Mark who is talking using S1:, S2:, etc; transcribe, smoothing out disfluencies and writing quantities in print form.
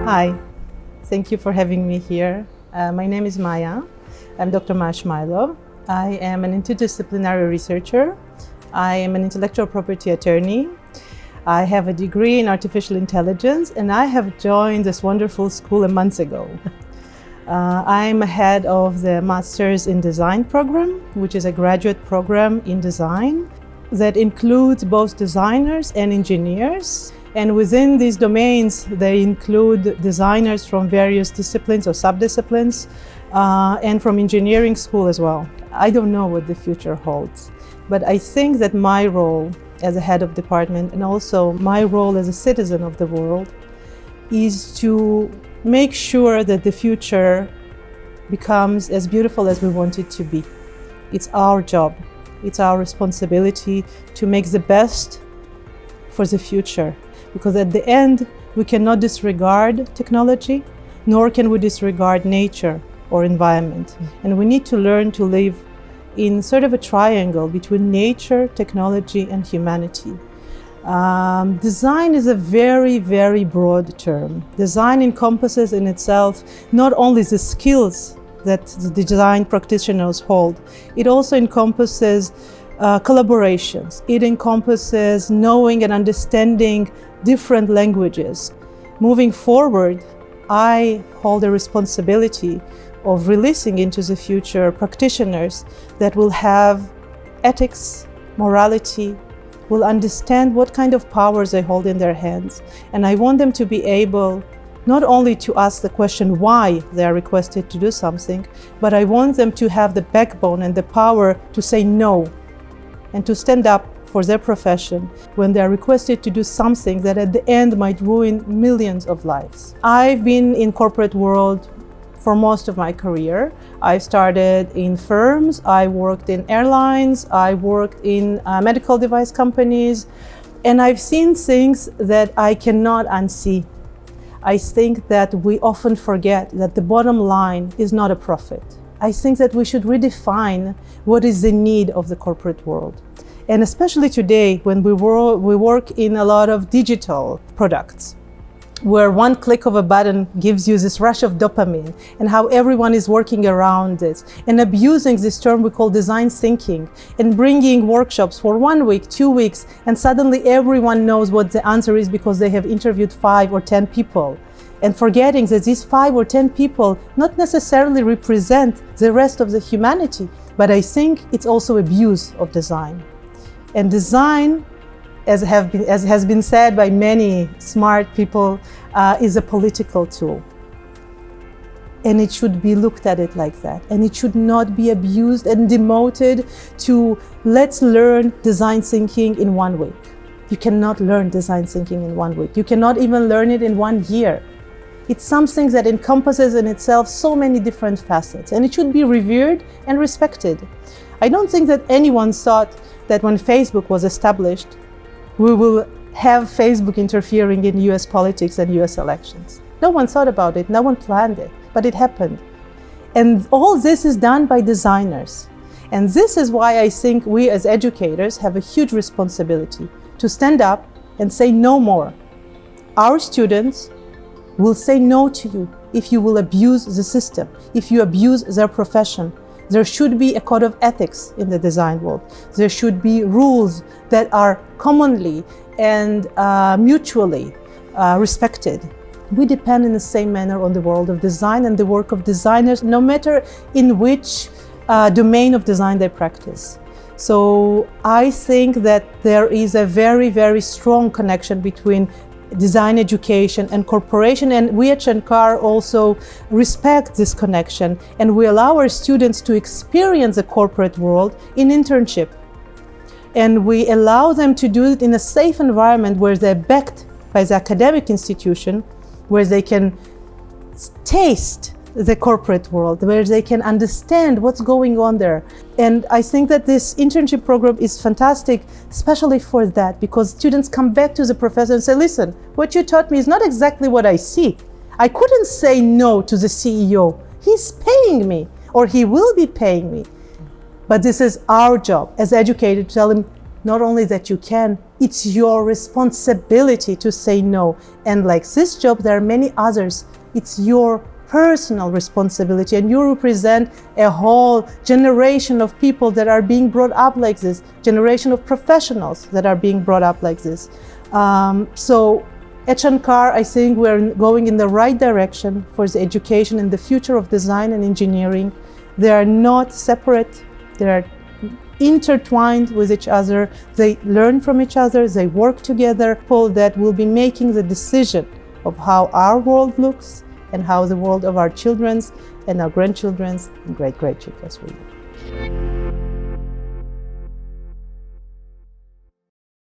S1: Hi, thank you for having me here. My name is Maya. I'm Dr. Maya Shmielov. I am an interdisciplinary researcher. I am an intellectual property attorney. I have a degree in artificial intelligence, and I have joined this wonderful school a month ago. I'm head of the Masters in Design program, which is a graduate program in design that includes both designers and engineers. And within these domains, they include designers from various disciplines or subdisciplines, and from engineering school as well. I don't know what the future holds, but I think that my role as a head of department and also my role as a citizen of the world is to make sure that the future becomes as beautiful as we want it to be. It's our job, it's our responsibility to make the best for the future. Because at the end, we cannot disregard technology, nor can we disregard nature or environment. And we need to learn to live in sort of a triangle between nature, technology, and humanity. Design is a very, very broad term. Design encompasses in itself not only the skills that the design practitioners hold, it also encompasses collaborations. It encompasses knowing and understanding different languages. Moving forward, I hold a responsibility of releasing into the future practitioners that will have ethics, morality, will understand what kind of powers they hold in their hands. And I want them to be able not only to ask the question why they are requested to do something, but I want them to have the backbone and the power to say no and to stand up for their profession when they are requested to do something that at the end might ruin millions of lives. I've been in corporate world for most of my career. I started in firms, I worked in airlines, I worked in medical device companies, and I've seen things that I cannot unsee. I think that we often forget that the bottom line is not a profit. I think that we should redefine what is the need of the corporate world. And especially today, when we work in a lot of digital products, where one click of a button gives you this rush of dopamine, and how everyone is working around it, and abusing this term we call design thinking, and bringing workshops for 1 week, 2 weeks, and suddenly everyone knows what the answer is because they have interviewed 5 or 10 people. And forgetting that these 5 or 10 people not necessarily represent the rest of the humanity, but I think it's also abuse of design. And design, as has been said by many smart people, is a political tool. And it should be looked at it like that. And it should not be abused and demoted to let's learn design thinking in 1 week. You cannot learn design thinking in 1 week. You cannot even learn it in 1 year. It's something that encompasses in itself so many different facets, and it should be revered and respected. I don't think that anyone thought that when Facebook was established, we will have Facebook interfering in US politics and US elections. No one thought about it, no one planned it, but it happened. And all this is done by designers. And this is why I think we as educators have a huge responsibility to stand up and say no more. Our students will say no to you if you will abuse the system, if you abuse their profession. There should be a code of ethics in the design world. There should be rules that are commonly and mutually respected. We depend in the same manner on the world of design and the work of designers, no matter in which domain of design they practice. So I think that there is a very, very strong connection between design education and corporation, and we at Shenkar also respect this connection, and we allow our students to experience the corporate world in internship, and we allow them to do it in a safe environment where they're backed by the academic institution, where they can taste the corporate world, where they can understand what's going on there. And I think that this internship program is fantastic, especially for that, because students come back to the professor and say, listen, what you taught me is not exactly what I see. I couldn't say no to the CEO. He's paying me, or he will be paying me. But this is our job as educators to tell him, not only that you can, it's your responsibility to say no. And like this job, there are many others. It's your personal responsibility, and you represent a whole generation of people that are being brought up like this, generation of professionals that are being brought up like this. So at שנקר, I think we're going in the right direction for the education and the future of design and engineering. They are not separate, they are intertwined with each other. They learn from each other, they work together. People that will be making the decision of how our world looks and how the world of our children's and our grandchildren's and great-grandchildren's will look.